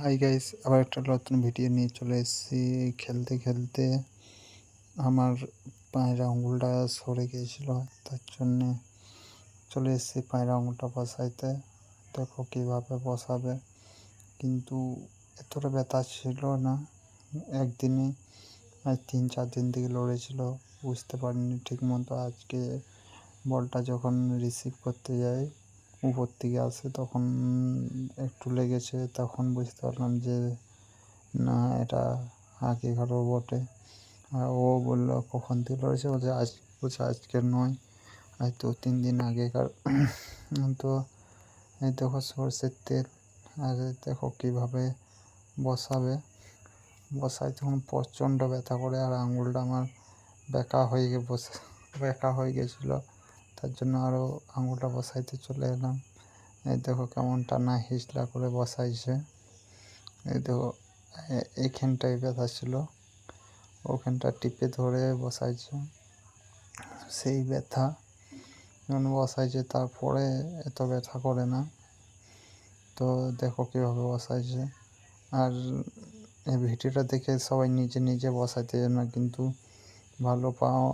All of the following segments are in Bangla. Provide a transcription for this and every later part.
হাই গাইস, আবার একটা নতুন ভিডিও নিয়ে চলে এসেছি। খেলতে খেলতে আমার পায়ের আঙুলটা সরে গিয়েছিল, তার জন্যে চলে এসেছি পায়ের আঙুলটা বসাইতে। দেখো কীভাবে বসাবে, কিন্তু এতটা ব্যথা ছিল না একদিনে, আজ 3-4 দিন থেকে লড়েছিল, বুঝতে পারিনি ঠিক মতো। আজকে বলটা যখন রিসিভ করতে যাই, উপর থেকে আসে, তখন একটু লেগেছে, তখন বুঝতে পারলাম যে না, এটা আগেকারও বটে। আর ও বললো কখন থেকে লড়েছে, বলছে আজকের নয়, আজ 2-3 দিন আগেকার। তো এই দেখো সরষের তেল, আর দেখো কীভাবে বসাই তখন প্রচণ্ড ব্যথা করে, আর আঙুলটা আমার বেঁকা হয়ে গেছিলো, তার জন্য আরও আঙুলটা বসাইতে চলে এলাম। এই দেখো কেমন টানা হিচড়া করে বসাইছে। এই দেখো এইখানটায় ব্যথা ছিল, ওখানটা টিপে ধরে বসাইছে, সেই ব্যথা যখন বসাইছে তারপরে এত ব্যথা করে না। তো দেখো কীভাবে বসাইছে। আর এই ভিডিওটা দেখে সবাই নিজে নিজে বসাইতে না, কিন্তু ভালো পাও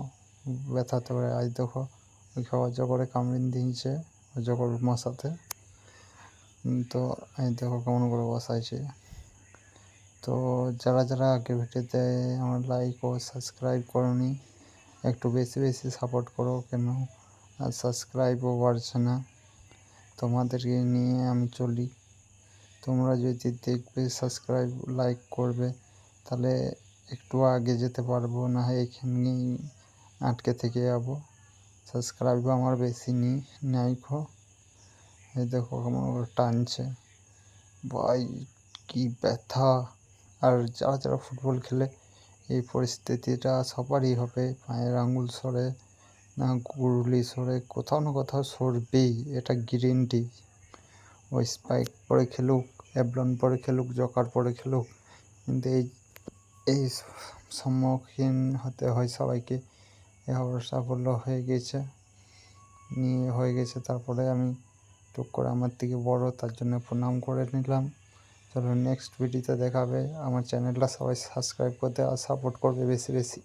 ব্যথাতে পারে। আজ দেখো ওইকে অজগরে কামড়ে দিয়েছে, অজগর মশাতে। তো এই দেখো কেমন করে বসাইছে। তো যারা যারা আগে ভিডিওতে আমার লাইক ও সাবস্ক্রাইব করোনি, একটু বেশি বেশি সাপোর্ট করো, কেন আর সাবস্ক্রাইবও বাড়ছে না। তোমাদেরকে নিয়ে আমি চলি, তোমরা যদি দেখবে সাবস্ক্রাইব লাইক করবে, তাহলে একটু আগে যেতে পারবো, না হয় এখানেই আটকে থেকে যাবো। সাবস্ক্রাইবও আমার বেশি নাই খো। এই দেখো কেমন টানছে, ভাই কি ব্যথা। আর যারা যারা ফুটবল খেলে এই পরিস্থিতিটা সবারই হবে, পায়ের আঙুল সরে না, গুরুলি সরে, কোথাও না কোথাও সরবেই, এটা গ্যারেন্টি। ওই স্পাইক পরে খেলুক, অ্যাবলন পরে খেলুক, জকার পরে খেলুক, কিন্তু এই সম্মুখীন হতে হয় সবাইকে। এই অবস্থা হয়ে গেছে। তারপরে আমি টুক করে আমার থেকে বড়, তার জন্য প্রণাম করে নিলাম। চলো নেক্সট ভিডিওতে দেখাবে। আমার চ্যানেলটা সবাই সাবস্ক্রাইব করতে আর সাপোর্ট করবে বেশি বেশি।